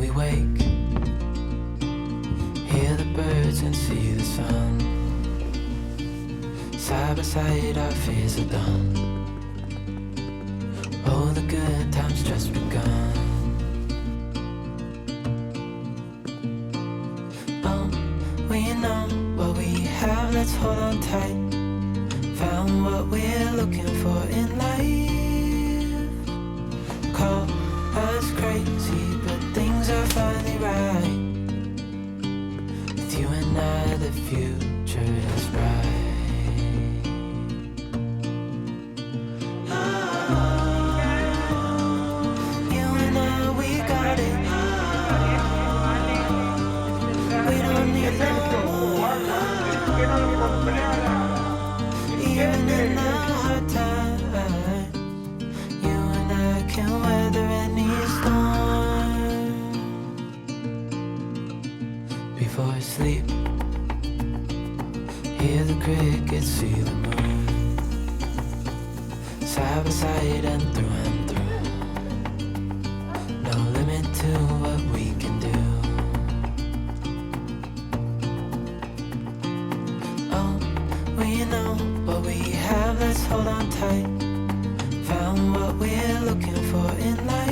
we wake, hear the birds and see the sun. Side by side our fears are done. Oh, the good times just begun. Oh, we know what we have, let's hold on tight. Found what we're looking for in life. Call us crazy, but things are finally right. With you and I, the future is bright. You and I, we got it. We don't need no more. Even in the hard times, you and I can weather any storm. Before I sleep, hear the crickets, see the moon. Side by side and through. No limit to what we can do. Oh, we know what we have, let's hold on tight. Found what we're looking for in life.